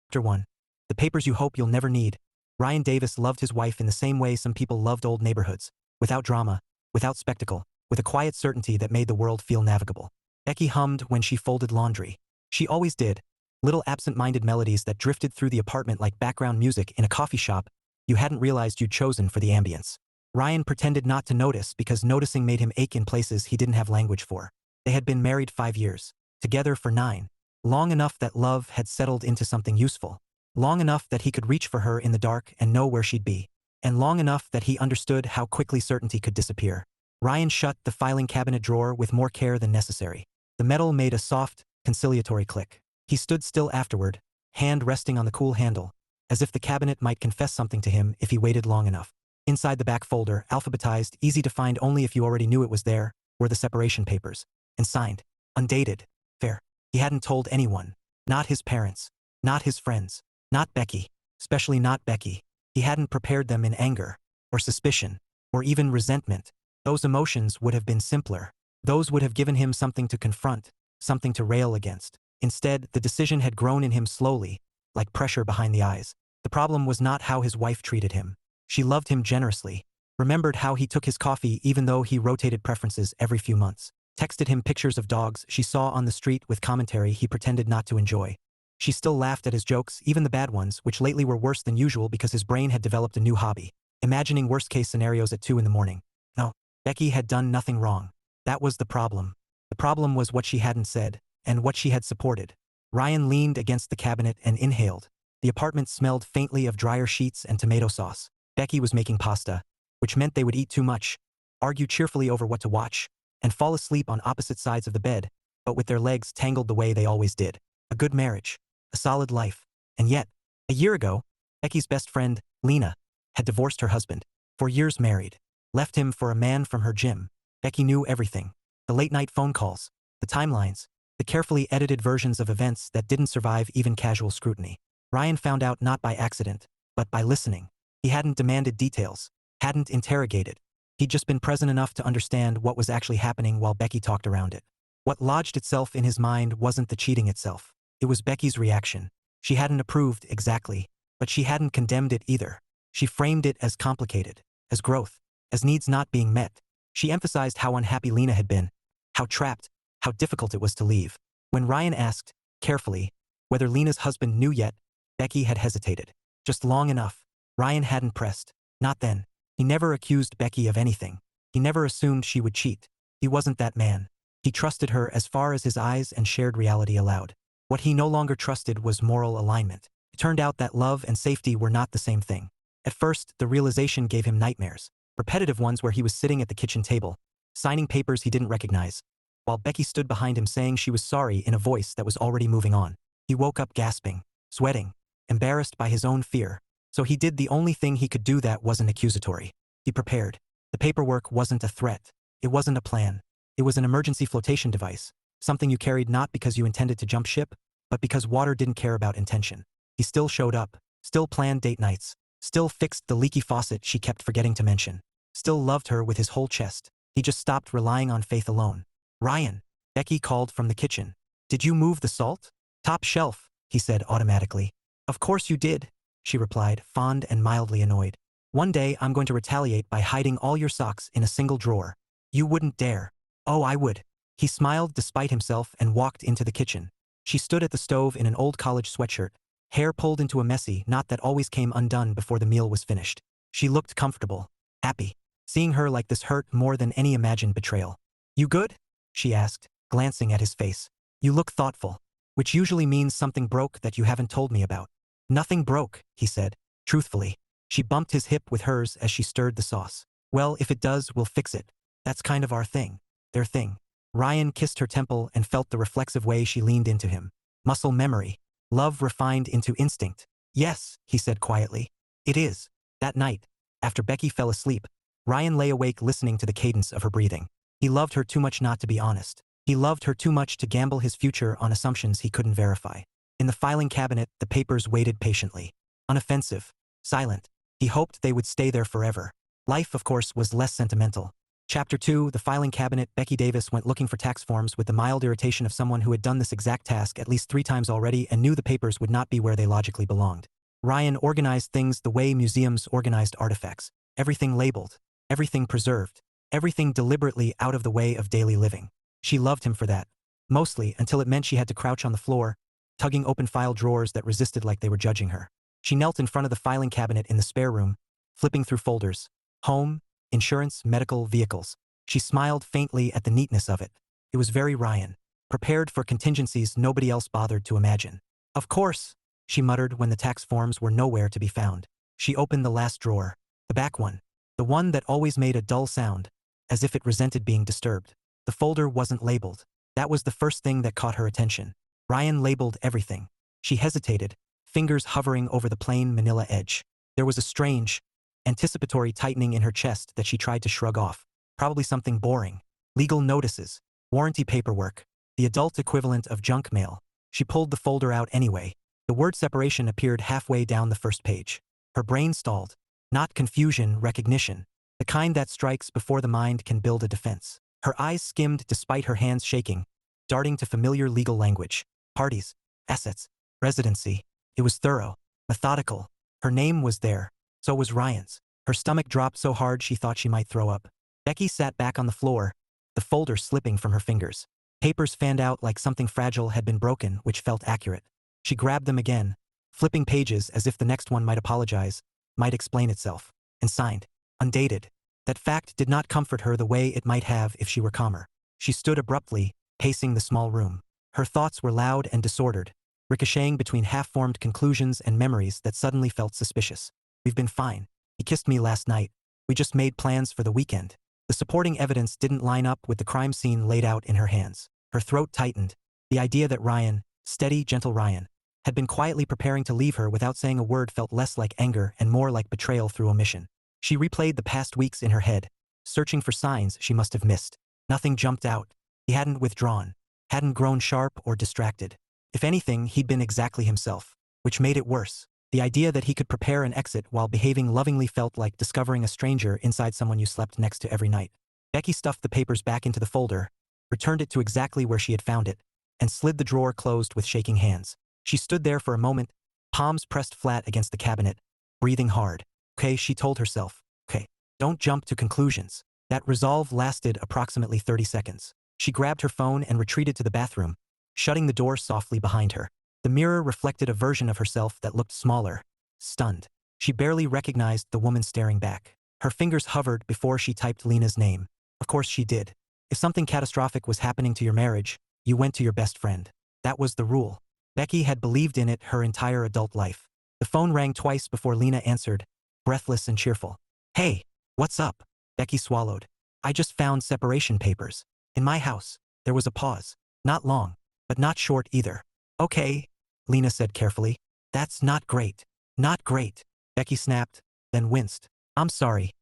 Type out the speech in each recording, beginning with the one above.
Chapter 1. The papers you hope you'll never need. Ryan Davis loved his wife in the same way some people loved old neighborhoods, without drama, without spectacle, with a quiet certainty that made the world feel navigable. Becky hummed when she folded laundry. She always did. Little absent-minded melodies that drifted through the apartment like background music in a coffee shop you hadn't realized you'd chosen for the ambience. Ryan pretended not to notice because noticing made him ache in places he didn't have language for. They had been married 5 years, together for 9. Long enough that love had settled into something useful. Long enough that he could reach for her in the dark and know where she'd be. And long enough that he understood how quickly certainty could disappear. Ryan shut the filing cabinet drawer with more care than necessary. The metal made a soft, conciliatory click. He stood still afterward, hand resting on the cool handle, as if the cabinet might confess something to him if he waited long enough. Inside the back folder, alphabetized, easy to find only if you already knew it was there, were the separation papers. And signed. Undated. Fair. He hadn't told anyone. Not his parents. Not his friends. Not Becky. Especially not Becky. He hadn't prepared them in anger, or suspicion, or even resentment. Those emotions would have been simpler. Those would have given him something to confront, something to rail against. Instead, the decision had grown in him slowly, like pressure behind the eyes. The problem was not how his wife treated him. She loved him generously, remembered how he took his coffee even though he rotated preferences every few months, texted him pictures of dogs she saw on the street with commentary he pretended not to enjoy. She still laughed at his jokes, even the bad ones, which lately were worse than usual because his brain had developed a new hobby, imagining worst-case scenarios at 2 in the morning. No, Becky had done nothing wrong. That was the problem. The problem was what she hadn't said, and what she had supported. Ryan leaned against the cabinet and inhaled. The apartment smelled faintly of dryer sheets and tomato sauce. Becky was making pasta, which meant they would eat too much, argue cheerfully over what to watch, and fall asleep on opposite sides of the bed, but with their legs tangled the way they always did. A good marriage. A solid life. And yet, a year ago, Becky's best friend, Lena, had divorced her husband. 4 years married. Left him for a man from her gym. Becky knew everything. The late-night phone calls, the timelines, the carefully edited versions of events that didn't survive even casual scrutiny. Ryan found out not by accident, but by listening. He hadn't demanded details, hadn't interrogated. He'd just been present enough to understand what was actually happening while Becky talked around it. What lodged itself in his mind wasn't the cheating itself. It was Becky's reaction. She hadn't approved exactly, but she hadn't condemned it either. She framed it as complicated, as growth, as needs not being met. She emphasized how unhappy Lena had been, how trapped, how difficult it was to leave. When Ryan asked, carefully, whether Lena's husband knew yet, Becky had hesitated. Just long enough. Ryan hadn't pressed. Not then. He never accused Becky of anything. He never assumed she would cheat. He wasn't that man. He trusted her as far as his eyes and shared reality allowed. What he no longer trusted was moral alignment. It turned out that love and safety were not the same thing. At first, the realization gave him nightmares. Repetitive ones where he was sitting at the kitchen table, signing papers he didn't recognize, while Becky stood behind him saying she was sorry in a voice that was already moving on. He woke up gasping, sweating, embarrassed by his own fear. So he did the only thing he could do that wasn't accusatory. He prepared. The paperwork wasn't a threat. It wasn't a plan. It was an emergency flotation device, something you carried not because you intended to jump ship, but because water didn't care about intention. He still showed up, still planned date nights, still fixed the leaky faucet she kept forgetting to mention, still loved her with his whole chest. He just stopped relying on faith alone. Ryan, Becky called from the kitchen. Did you move the salt? Top shelf, he said automatically. Of course you did, she replied, fond and mildly annoyed. One day I'm going to retaliate by hiding all your socks in a single drawer. You wouldn't dare. Oh, I would. He smiled despite himself and walked into the kitchen. She stood at the stove in an old college sweatshirt, hair pulled into a messy knot that always came undone before the meal was finished. She looked comfortable, happy. Seeing her like this hurt more than any imagined betrayal. You good? She asked, glancing at his face. You look thoughtful, which usually means something broke that you haven't told me about. Nothing broke, he said, truthfully. She bumped his hip with hers as she stirred the sauce. Well, if it does, we'll fix it. That's kind of our thing. Their thing. Ryan kissed her temple and felt the reflexive way she leaned into him. Muscle memory. Love refined into instinct. Yes, he said quietly. It is. That night, after Becky fell asleep, Ryan lay awake listening to the cadence of her breathing. He loved her too much not to be honest. He loved her too much to gamble his future on assumptions he couldn't verify. In the filing cabinet, the papers waited patiently. Unoffensive. Silent. He hoped they would stay there forever. Life, of course, was less sentimental. Chapter 2, The Filing Cabinet. Becky Davis went looking for tax forms with the mild irritation of someone who had done this exact task at least 3 times already and knew the papers would not be where they logically belonged. Ryan organized things the way museums organized artifacts. Everything labeled. Everything preserved. Everything deliberately out of the way of daily living. She loved him for that. Mostly until it meant she had to crouch on the floor, tugging open file drawers that resisted like they were judging her. She knelt in front of the filing cabinet in the spare room, flipping through folders. Home, insurance, medical, vehicles. She smiled faintly at the neatness of it. It was very Ryan. Prepared for contingencies nobody else bothered to imagine. Of course, she muttered when the tax forms were nowhere to be found. She opened the last drawer. The back one. The one that always made a dull sound, as if it resented being disturbed. The folder wasn't labeled. That was the first thing that caught her attention. Ryan labeled everything. She hesitated, fingers hovering over the plain manila edge. There was a strange, anticipatory tightening in her chest that she tried to shrug off. Probably something boring. Legal notices. Warranty paperwork. The adult equivalent of junk mail. She pulled the folder out anyway. The word separation appeared halfway down the first page. Her brain stalled. Not confusion, recognition. The kind that strikes before the mind can build a defense. Her eyes skimmed despite her hands shaking, darting to familiar legal language. Parties, assets, residency. It was thorough, methodical. Her name was there. So was Ryan's. Her stomach dropped so hard she thought she might throw up. Becky sat back on the floor, the folder slipping from her fingers. Papers fanned out like something fragile had been broken, which felt accurate. She grabbed them again, flipping pages as if the next one might apologize, might explain itself, and signed, undated. That fact did not comfort her the way it might have if she were calmer. She stood abruptly, pacing the small room. Her thoughts were loud and disordered, ricocheting between half-formed conclusions and memories that suddenly felt suspicious. We've been fine. He kissed me last night. We just made plans for the weekend. The supporting evidence didn't line up with the crime scene laid out in her hands. Her throat tightened. The idea that Ryan, steady, gentle Ryan, had been quietly preparing to leave her without saying a word felt less like anger and more like betrayal through omission. She replayed the past weeks in her head, searching for signs she must have missed. Nothing jumped out. He hadn't withdrawn, hadn't grown sharp or distracted. If anything, he'd been exactly himself, which made it worse. The idea that he could prepare an exit while behaving lovingly felt like discovering a stranger inside someone you slept next to every night. Becky stuffed the papers back into the folder, returned it to exactly where she had found it, and slid the drawer closed with shaking hands. She stood there for a moment, palms pressed flat against the cabinet, breathing hard. Okay, she told herself. Okay, don't jump to conclusions. That resolve lasted approximately 30 seconds. She grabbed her phone and retreated to the bathroom, shutting the door softly behind her. The mirror reflected a version of herself that looked smaller, stunned. She barely recognized the woman staring back. Her fingers hovered before she typed Lena's name. Of course she did. If something catastrophic was happening to your marriage, you went to your best friend. That was the rule. Becky had believed in it her entire adult life. The phone rang twice before Lena answered, breathless and cheerful. Hey, what's up? Becky swallowed. I just found separation papers. In my house. There was a pause. Not long, but not short either. Okay, Lena said carefully. That's not great. Not great. Becky snapped, then winced. I'm sorry.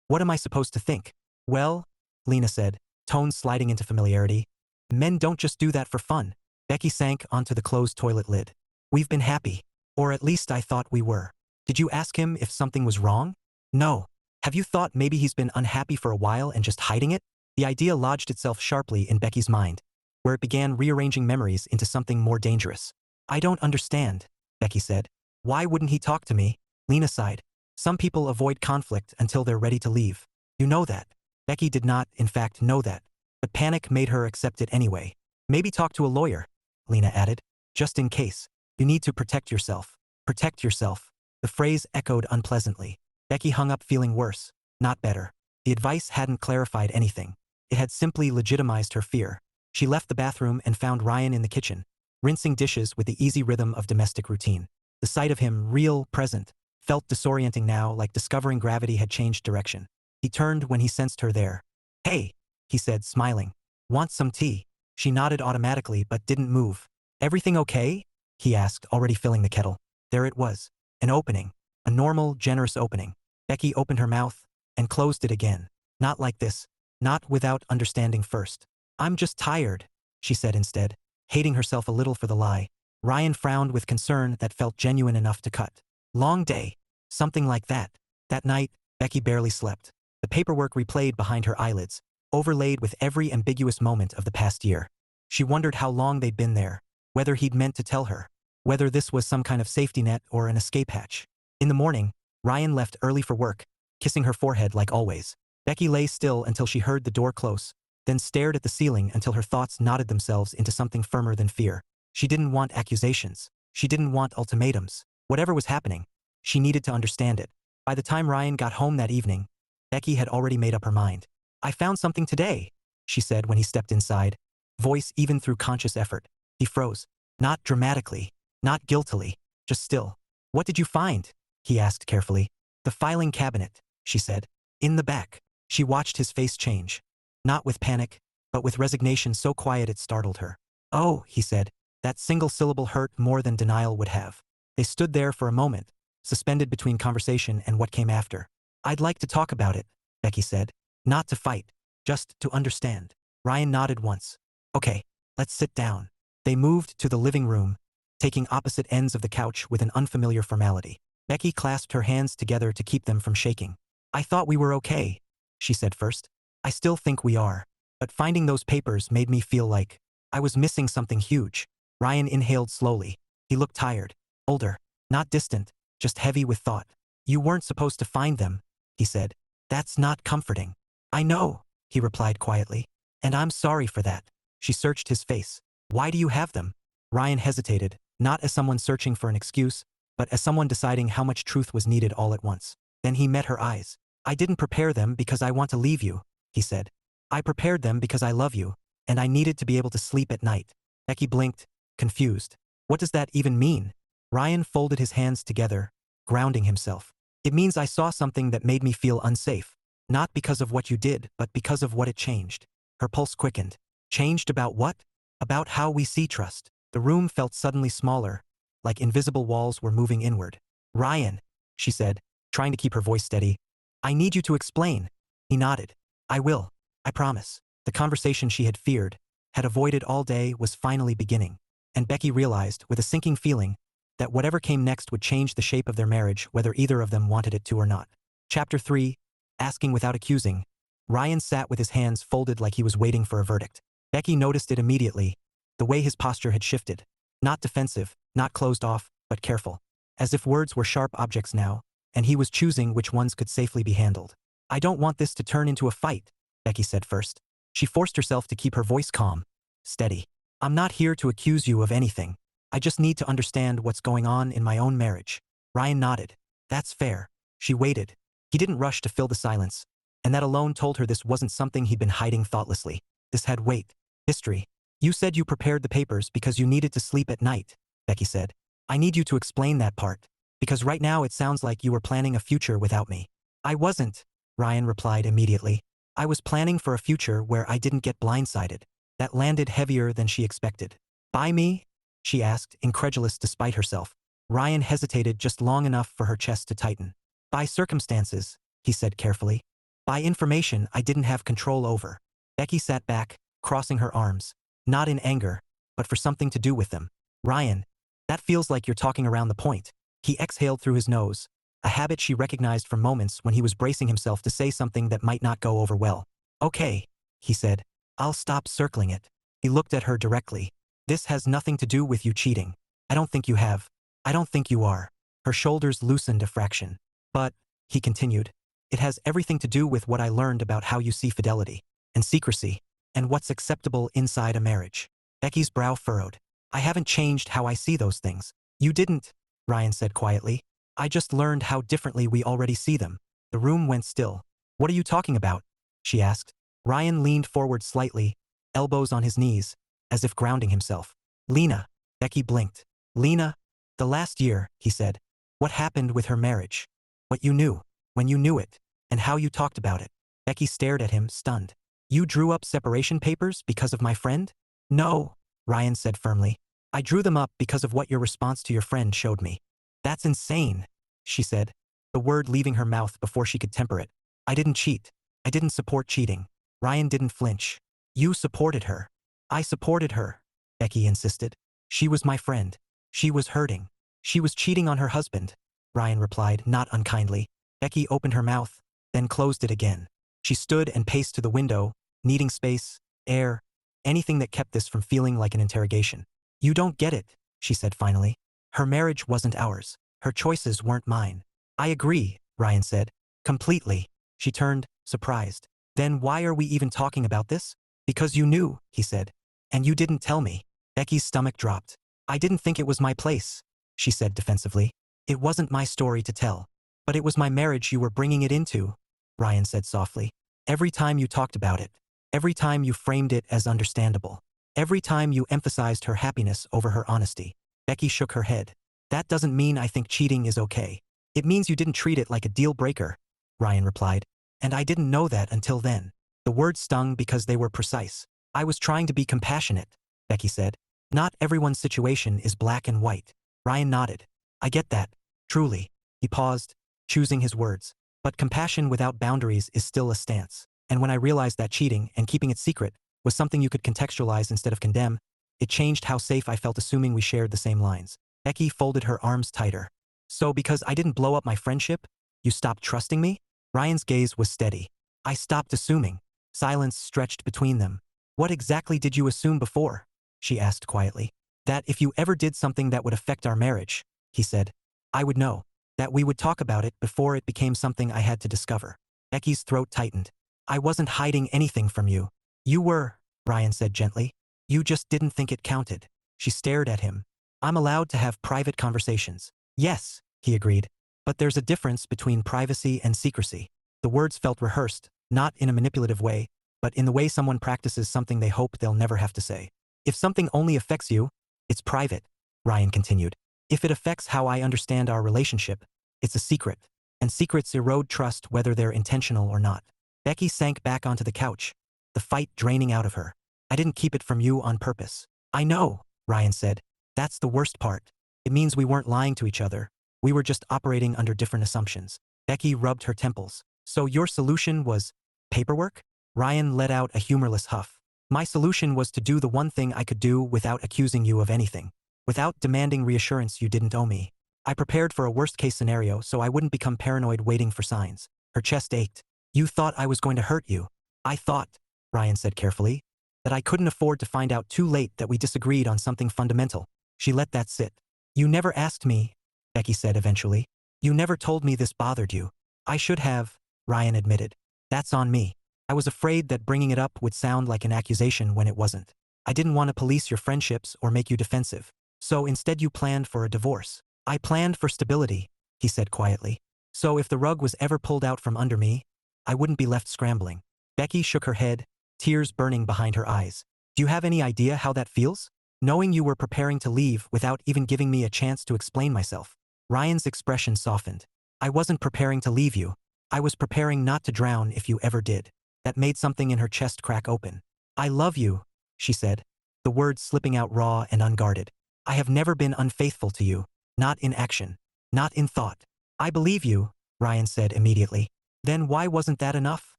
What am I supposed to think? Well, Lena said, tone sliding into familiarity. Men don't just do that for fun. Becky sank onto the closed toilet lid. We've been happy. Or at least I thought we were. Did you ask him if something was wrong? No. Have you thought maybe he's been unhappy for a while and just hiding it? The idea lodged itself sharply in Becky's mind, where it began rearranging memories into something more dangerous. I don't understand, Becky said. Why wouldn't he talk to me? Lena sighed. Some people avoid conflict until they're ready to leave. You know that. Becky did not, in fact, know that, but panic made her accept it anyway. Maybe talk to a lawyer, Lena added. Just in case. You need to protect yourself. Protect yourself. The phrase echoed unpleasantly. Becky hung up feeling worse, not better. The advice hadn't clarified anything. It had simply legitimized her fear. She left the bathroom and found Ryan in the kitchen, rinsing dishes with the easy rhythm of domestic routine. The sight of him, real, present, felt disorienting now, like discovering gravity had changed direction. He turned when he sensed her there. Hey, he said, smiling. Want some tea? She nodded automatically but didn't move. Everything okay? He asked, already filling the kettle. There it was. An opening. A normal, generous opening. Becky opened her mouth and closed it again. Not like this. Not without understanding first. I'm just tired, she said instead, hating herself a little for the lie. Ryan frowned with concern that felt genuine enough to cut. Long day. Something like that. That night, Becky barely slept. The The paperwork replayed behind her eyelids, overlaid with every ambiguous moment of the past year. She wondered how long they'd been there, whether he'd meant to tell her, whether this was some kind of safety net or an escape hatch. In the morning, Ryan left early for work, kissing her forehead like always. Becky lay still until she heard the door close, then stared at the ceiling until her thoughts knotted themselves into something firmer than fear. She didn't want accusations. She didn't want ultimatums. Whatever was happening, she needed to understand it. By the time Ryan got home that evening, Becky had already made up her mind. "I found something today," she said when he stepped inside, voice even through conscious effort. He froze. Not dramatically, not guiltily, just still. "What did you find?" he asked carefully. "The filing cabinet," she said. "In the back." She watched his face change. Not with panic, but with resignation so quiet it startled her. "Oh," he said. That single syllable hurt more than denial would have. They stood there for a moment, suspended between conversation and what came after. "I'd like to talk about it," Becky said. "Not to fight, just to understand." Ryan nodded once. "Okay, let's sit down." They moved to the living room, taking opposite ends of the couch with an unfamiliar formality. Becky clasped her hands together to keep them from shaking. "I thought we were okay," she said first. "I still think we are. But finding those papers made me feel like I was missing something huge." Ryan inhaled slowly. He looked tired, older, not distant, just heavy with thought. "You weren't supposed to find them," he said. "That's not comforting." "I know," he replied quietly. "And I'm sorry for that." She searched his face. "Why do you have them?" Ryan hesitated, not as someone searching for an excuse, but as someone deciding how much truth was needed all at once. Then he met her eyes. "I didn't prepare them because I want to leave you," he said. "I prepared them because I love you, and I needed to be able to sleep at night." Becky blinked, confused. "What does that even mean?" Ryan folded his hands together, grounding himself. "It means I saw something that made me feel unsafe. Not because of what you did, but because of what it changed." Her pulse quickened. "Changed about what?" "About how we see trust." The room felt suddenly smaller, like invisible walls were moving inward. "Ryan," she said, trying to keep her voice steady. "I need you to explain." He nodded. "I will. I promise." The conversation she had feared, had avoided all day, was finally beginning. And Becky realized, with a sinking feeling, that whatever came next would change the shape of their marriage, whether either of them wanted it to or not. Chapter 3. Asking without accusing. Ryan sat with his hands folded like he was waiting for a verdict. Becky noticed it immediately, the way his posture had shifted. Not defensive, not closed off, but careful. As if words were sharp objects now, and he was choosing which ones could safely be handled. "I don't want this to turn into a fight," Becky said first. She forced herself to keep her voice calm, steady. "I'm not here to accuse you of anything. I just need to understand what's going on in my own marriage." Ryan nodded. "That's fair." She waited. He didn't rush to fill the silence, and that alone told her this wasn't something he'd been hiding thoughtlessly. This had weight. History. "You said you prepared the papers because you needed to sleep at night," Becky said. "I need you to explain that part, because right now it sounds like you were planning a future without me." "I wasn't," Ryan replied immediately. "I was planning for a future where I didn't get blindsided." That landed heavier than she expected. "By me?" she asked, incredulous despite herself. Ryan hesitated just long enough for her chest to tighten. "By circumstances," he said carefully. "By information I didn't have control over." Becky sat back, crossing her arms. Not in anger, but for something to do with them. "Ryan, that feels like you're talking around the point." He exhaled through his nose, a habit she recognized from moments when he was bracing himself to say something that might not go over well. "Okay," he said. "I'll stop circling it." He looked at her directly. "This has nothing to do with you cheating. I don't think you have. I don't think you are." Her shoulders loosened a fraction. "But," he continued, "it has everything to do with what I learned about how you see fidelity, and secrecy, and what's acceptable inside a marriage." Becky's brow furrowed. "I haven't changed how I see those things." "You didn't," Ryan said quietly. "I just learned how differently we already see them." The room went still. "What are you talking about?" she asked. Ryan leaned forward slightly, elbows on his knees, as if grounding himself. "Lena." Becky blinked. "Lena?" "The last year," he said. "What happened with her marriage? What you knew, when you knew it, and how you talked about it." Becky stared at him, stunned. "You drew up separation papers because of my friend?" "No," Ryan said firmly. "I drew them up because of what your response to your friend showed me." "That's insane," she said, the word leaving her mouth before she could temper it. "I didn't cheat. I didn't support cheating." Ryan didn't flinch. "You supported her." "I supported her," Becky insisted. "She was my friend. She was hurting. She was cheating on her husband," Ryan replied, not unkindly. Becky opened her mouth, then closed it again. She stood and paced to the window, needing space, air, anything that kept this from feeling like an interrogation. You don't get it, she said finally. Her marriage wasn't ours. Her choices weren't mine. I agree, Ryan said. Completely. She turned, surprised. Then why are we even talking about this? Because you knew, he said. And you didn't tell me. Becky's stomach dropped. I didn't think it was my place, she said defensively. It wasn't my story to tell. But it was my marriage you were bringing it into, Ryan said softly. Every time you talked about it. Every time you framed it as understandable. Every time you emphasized her happiness over her honesty. Becky shook her head. That doesn't mean I think cheating is okay. It means you didn't treat it like a deal breaker, Ryan replied. And I didn't know that until then. The words stung because they were precise. I was trying to be compassionate, Becky said. Not everyone's situation is black and white. Ryan nodded. I get that. Truly. He paused, choosing his words. But compassion without boundaries is still a stance. And when I realized that cheating and keeping it secret was something you could contextualize instead of condemn, it changed how safe I felt assuming we shared the same lines. Becky folded her arms tighter. So because I didn't blow up my friendship, you stopped trusting me? Ryan's gaze was steady. I stopped assuming. Silence stretched between them. What exactly did you assume before? She asked quietly. That if you ever did something that would affect our marriage, he said, I would know. That we would talk about it before it became something I had to discover. Becky's throat tightened. I wasn't hiding anything from you. You were, Ryan said gently. You just didn't think it counted. She stared at him. I'm allowed to have private conversations. Yes, he agreed. But there's a difference between privacy and secrecy. The words felt rehearsed, not in a manipulative way, but in the way someone practices something they hope they'll never have to say. If something only affects you, it's private, Ryan continued. If it affects how I understand our relationship, it's a secret. And secrets erode trust whether they're intentional or not. Becky sank back onto the couch, the fight draining out of her. I didn't keep it from you on purpose. I know, Ryan said. That's the worst part. It means we weren't lying to each other. We were just operating under different assumptions. Becky rubbed her temples. So your solution was paperwork? Ryan let out a humorless huff. My solution was to do the one thing I could do without accusing you of anything. Without demanding reassurance you didn't owe me. I prepared for a worst-case scenario so I wouldn't become paranoid waiting for signs. Her chest ached. You thought I was going to hurt you. I thought, Ryan said carefully, that I couldn't afford to find out too late that we disagreed on something fundamental. She let that sit. You never asked me, Becky said eventually. You never told me this bothered you. I should have, Ryan admitted. That's on me. I was afraid that bringing it up would sound like an accusation when it wasn't. I didn't want to police your friendships or make you defensive. So instead you planned for a divorce. I planned for stability, he said quietly. So if the rug was ever pulled out from under me, I wouldn't be left scrambling. Becky shook her head, tears burning behind her eyes. Do you have any idea how that feels? Knowing you were preparing to leave without even giving me a chance to explain myself. Ryan's expression softened. I wasn't preparing to leave you. I was preparing not to drown if you ever did. That made something in her chest crack open. I love you, she said, the words slipping out raw and unguarded. I have never been unfaithful to you. Not in action. Not in thought. I believe you, Ryan said immediately. Then why wasn't that enough?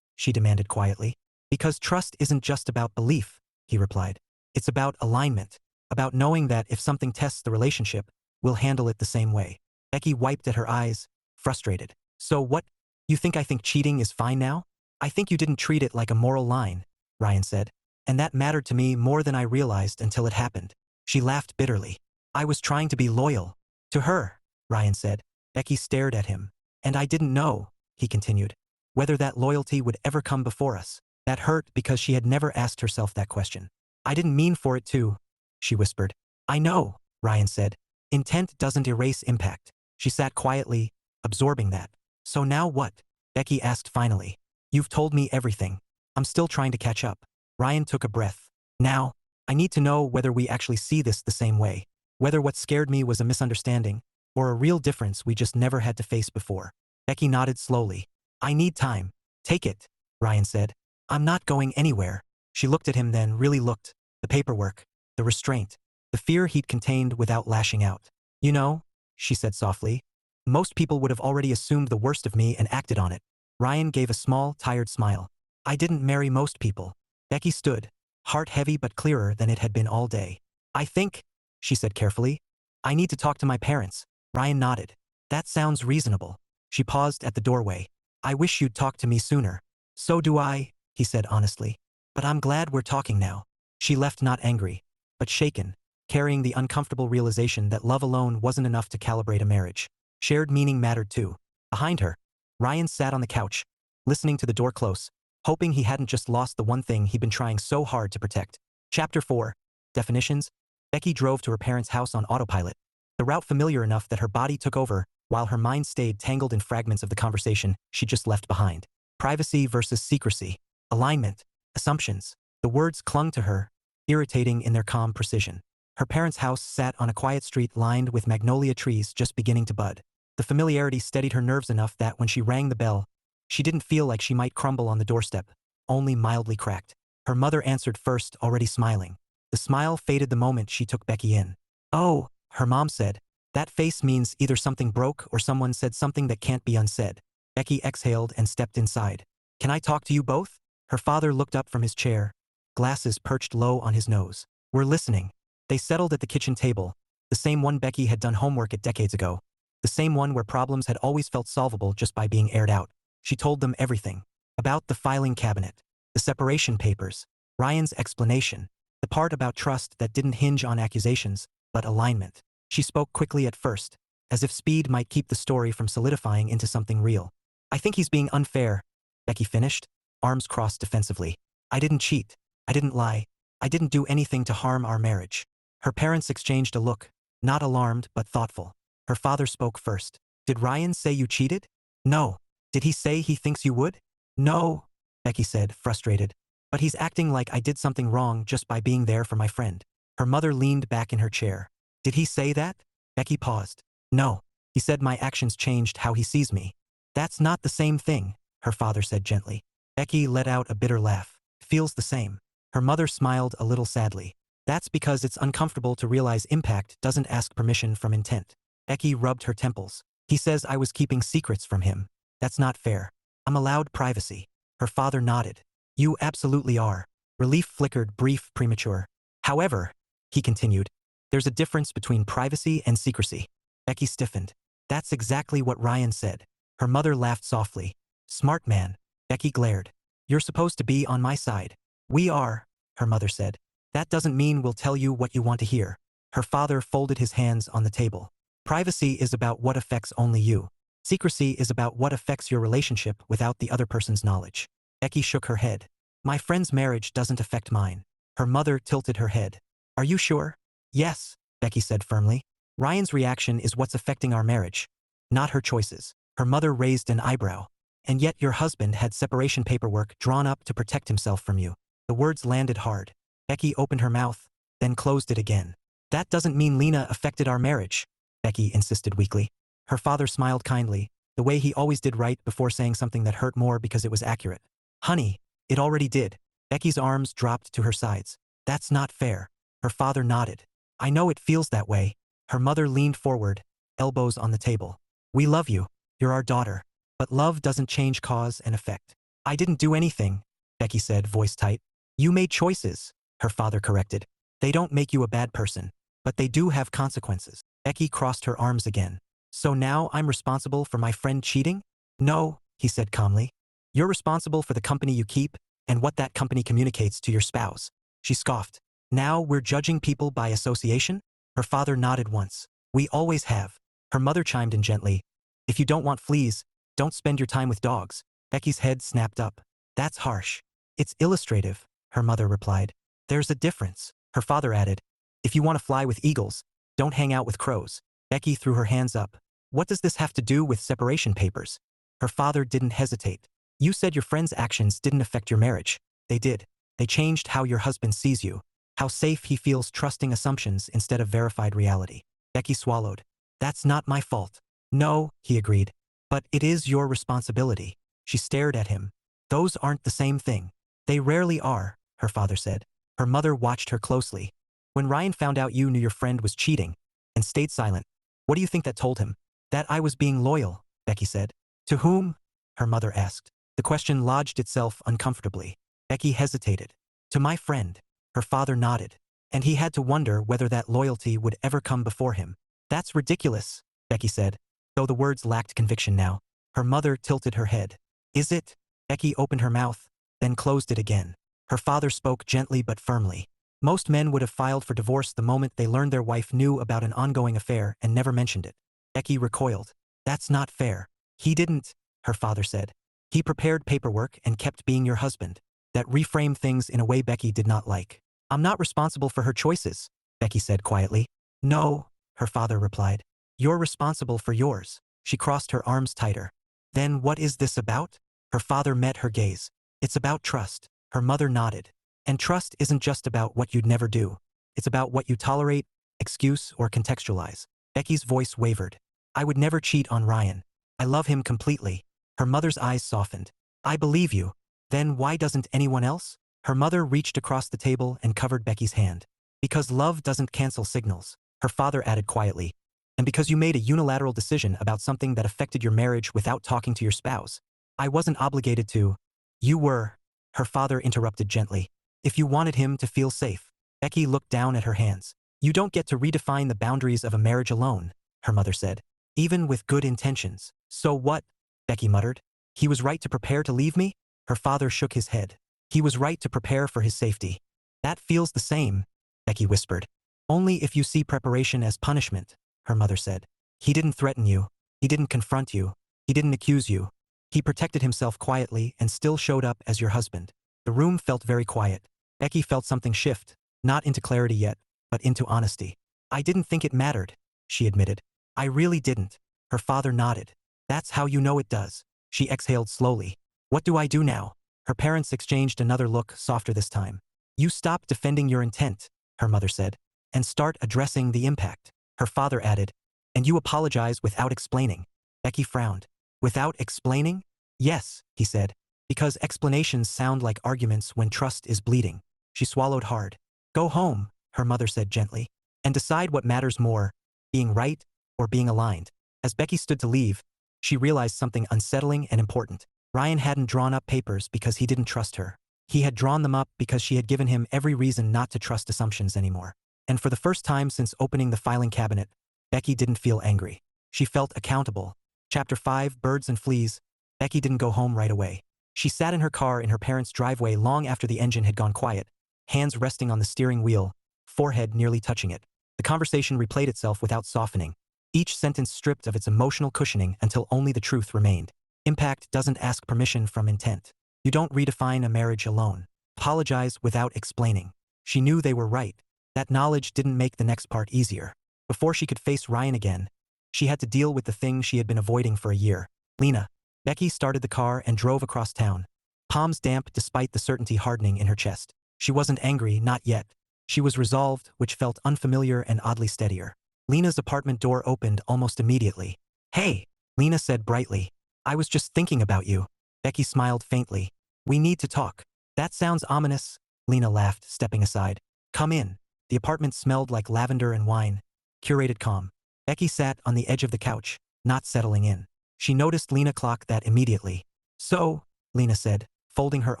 She demanded quietly. Because trust isn't just about belief, he replied. It's about alignment. About knowing that if something tests the relationship, we'll handle it the same way. Becky wiped at her eyes, frustrated. So what? You think I think cheating is fine now? I think you didn't treat it like a moral line, Ryan said. And that mattered to me more than I realized until it happened. She laughed bitterly. I was trying to be loyal. To her, Ryan said. Becky stared at him. And I didn't know, he continued, whether that loyalty would ever come before us. That hurt because she had never asked herself that question. I didn't mean for it to, she whispered. I know, Ryan said. Intent doesn't erase impact. She sat quietly, absorbing that. So now what? Becky asked finally. You've told me everything. I'm still trying to catch up. Ryan took a breath. Now, I need to know whether we actually see this the same way. Whether what scared me was a misunderstanding, or a real difference we just never had to face before. Becky nodded slowly. I need time. Take it, Ryan said. I'm not going anywhere. She looked at him then really looked. The paperwork, the restraint, the fear he'd contained without lashing out. You know, she said softly, most people would have already assumed the worst of me and acted on it. Ryan gave a small, tired smile. I didn't marry most people. Becky stood, heart heavy but clearer than it had been all day. I think, she said carefully, I need to talk to my parents. Ryan nodded. That sounds reasonable. She paused at the doorway. I wish you'd talk to me sooner. So do I, he said honestly. But I'm glad we're talking now. She left not angry, but shaken, carrying the uncomfortable realization that love alone wasn't enough to calibrate a marriage. Shared meaning mattered too. Behind her, Ryan sat on the couch, listening to the door close, hoping he hadn't just lost the one thing he'd been trying so hard to protect. Chapter 4. Definitions. Becky drove to her parents' house on autopilot, the route familiar enough that her body took over, while her mind stayed tangled in fragments of the conversation she just left behind. Privacy versus secrecy. Alignment. Assumptions. The words clung to her, irritating in their calm precision. Her parents' house sat on a quiet street lined with magnolia trees just beginning to bud. The familiarity steadied her nerves enough that when she rang the bell, she didn't feel like she might crumble on the doorstep, only mildly cracked. Her mother answered first, already smiling. The smile faded the moment she took Becky in. "Oh," her mom said. "That face means either something broke or someone said something that can't be unsaid." Becky exhaled and stepped inside. "Can I talk to you both?" Her father looked up from his chair, glasses perched low on his nose. "We're listening." They settled at the kitchen table, the same one Becky had done homework at decades ago, the same one where problems had always felt solvable just by being aired out. She told them everything. About the filing cabinet, the separation papers, Ryan's explanation, the part about trust that didn't hinge on accusations, but alignment. She spoke quickly at first, as if speed might keep the story from solidifying into something real. "I think he's being unfair," Becky finished, arms crossed defensively. "I didn't cheat. I didn't lie. I didn't do anything to harm our marriage." Her parents exchanged a look, not alarmed but thoughtful. Her father spoke first. "Did Ryan say you cheated?" "No." "Did he say he thinks you would?" "No," Becky said, frustrated. "But he's acting like I did something wrong just by being there for my friend." Her mother leaned back in her chair. "Did he say that?" Becky paused. "No. He said my actions changed how he sees me." "That's not the same thing," her father said gently. Becky let out a bitter laugh. "Feels the same." Her mother smiled a little sadly. "That's because it's uncomfortable to realize impact doesn't ask permission from intent." Becky rubbed her temples. "He says I was keeping secrets from him. That's not fair. I'm allowed privacy." Her father nodded. "You absolutely are." Relief flickered, brief, premature. "However," he continued, "there's a difference between privacy and secrecy." Becky stiffened. "That's exactly what Ryan said." Her mother laughed softly. "Smart man." Becky glared. "You're supposed to be on my side." "We are," her mother said. "That doesn't mean we'll tell you what you want to hear." Her father folded his hands on the table. "Privacy is about what affects only you. Secrecy is about what affects your relationship without the other person's knowledge." Becky shook her head. "My friend's marriage doesn't affect mine." Her mother tilted her head. "Are you sure?" "Yes," Becky said firmly. "Ryan's reaction is what's affecting our marriage, not her choices." Her mother raised an eyebrow. "And yet your husband had separation paperwork drawn up to protect himself from you." The words landed hard. Becky opened her mouth, then closed it again. "That doesn't mean Lena affected our marriage," Becky insisted weakly. Her father smiled kindly, the way he always did right before saying something that hurt more because it was accurate. "Honey, it already did." Becky's arms dropped to her sides. "That's not fair." Her father nodded. "I know it feels that way." Her mother leaned forward, elbows on the table. "We love you. You're our daughter. But love doesn't change cause and effect." "I didn't do anything," Becky said, voice tight. "You made choices," her father corrected. "They don't make you a bad person, but they do have consequences." Becky crossed her arms again. "So now I'm responsible for my friend cheating?" "No," he said calmly. "You're responsible for the company you keep and what that company communicates to your spouse." She scoffed. "Now we're judging people by association?" Her father nodded once. "We always have." Her mother chimed in gently. "If you don't want fleas, don't spend your time with dogs." Becky's head snapped up. "That's harsh." "It's illustrative," her mother replied. "There's a difference," her father added. "If you want to fly with eagles, don't hang out with crows." Becky threw her hands up. "What does this have to do with separation papers?" Her father didn't hesitate. "You said your friend's actions didn't affect your marriage. They did. They changed how your husband sees you, how safe he feels trusting assumptions instead of verified reality." Becky swallowed. "That's not my fault." "No," he agreed. "But it is your responsibility." She stared at him. "Those aren't the same thing." "They rarely are," her father said. Her mother watched her closely. "When Ryan found out you knew your friend was cheating and stayed silent, what do you think that told him?" "That I was being loyal," Becky said. "To whom?" her mother asked. The question lodged itself uncomfortably. Becky hesitated. "To my friend." Her father nodded. And he had to wonder whether that loyalty would ever come before him. "That's ridiculous," Becky said, though the words lacked conviction now. Her mother tilted her head. "Is it?" Becky opened her mouth, then closed it again. Her father spoke gently but firmly. Most men would have filed for divorce the moment they learned their wife knew about an ongoing affair and never mentioned it. Becky recoiled. That's not fair. He didn't, her father said. He prepared paperwork and kept being your husband. That reframed things in a way Becky did not like. I'm not responsible for her choices, Becky said quietly. No, her father replied. You're responsible for yours. She crossed her arms tighter. Then what is this about? Her father met her gaze. It's about trust. Her mother nodded. And trust isn't just about what you'd never do. It's about what you tolerate, excuse, or contextualize. Becky's voice wavered. I would never cheat on Ryan. I love him completely. Her mother's eyes softened. I believe you. Then why doesn't anyone else? Her mother reached across the table and covered Becky's hand. Because love doesn't cancel signals, her father added quietly. And because you made a unilateral decision about something that affected your marriage without talking to your spouse. I wasn't obligated to. You were, her father interrupted gently. If you wanted him to feel safe. Becky looked down at her hands. You don't get to redefine the boundaries of a marriage alone, her mother said. Even with good intentions. So what? Becky muttered. He was right to prepare to leave me? Her father shook his head. He was right to prepare for his safety. That feels the same, Becky whispered. Only if you see preparation as punishment, her mother said. He didn't threaten you. He didn't confront you. He didn't accuse you. He protected himself quietly and still showed up as your husband. The room felt very quiet. Becky felt something shift, not into clarity yet, but into honesty. I didn't think it mattered, she admitted. I really didn't. Her father nodded. That's how you know it does. She exhaled slowly. What do I do now? Her parents exchanged another look, softer this time. You stop defending your intent, her mother said, and start addressing the impact. Her father added, and you apologize without explaining. Becky frowned. Without explaining? Yes, he said, because explanations sound like arguments when trust is bleeding. She swallowed hard. Go home, her mother said gently, and decide what matters more, being right or being aligned. As Becky stood to leave, she realized something unsettling and important. Ryan hadn't drawn up papers because he didn't trust her. He had drawn them up because she had given him every reason not to trust assumptions anymore. And for the first time since opening the filing cabinet, Becky didn't feel angry. She felt accountable. Chapter 5, Birds and Fleas. Becky didn't go home right away. She sat in her car in her parents' driveway long after the engine had gone quiet, hands resting on the steering wheel, forehead nearly touching it. The conversation replayed itself without softening, each sentence stripped of its emotional cushioning until only the truth remained. Impact doesn't ask permission from intent. You don't redefine a marriage alone. Apologize without explaining. She knew they were right. That knowledge didn't make the next part easier. Before she could face Ryan again, she had to deal with the thing she had been avoiding for a year. Lena. Becky started the car and drove across town, palms damp despite the certainty hardening in her chest. She wasn't angry, not yet. She was resolved, which felt unfamiliar and oddly steadier. Lena's apartment door opened almost immediately. Hey, Lena said brightly. I was just thinking about you. Becky smiled faintly. We need to talk. That sounds ominous, Lena laughed, stepping aside. Come in. The apartment smelled like lavender and wine. Curated calm. Becky sat on the edge of the couch, not settling in. She noticed Lena clock that immediately. So, Lena said, folding her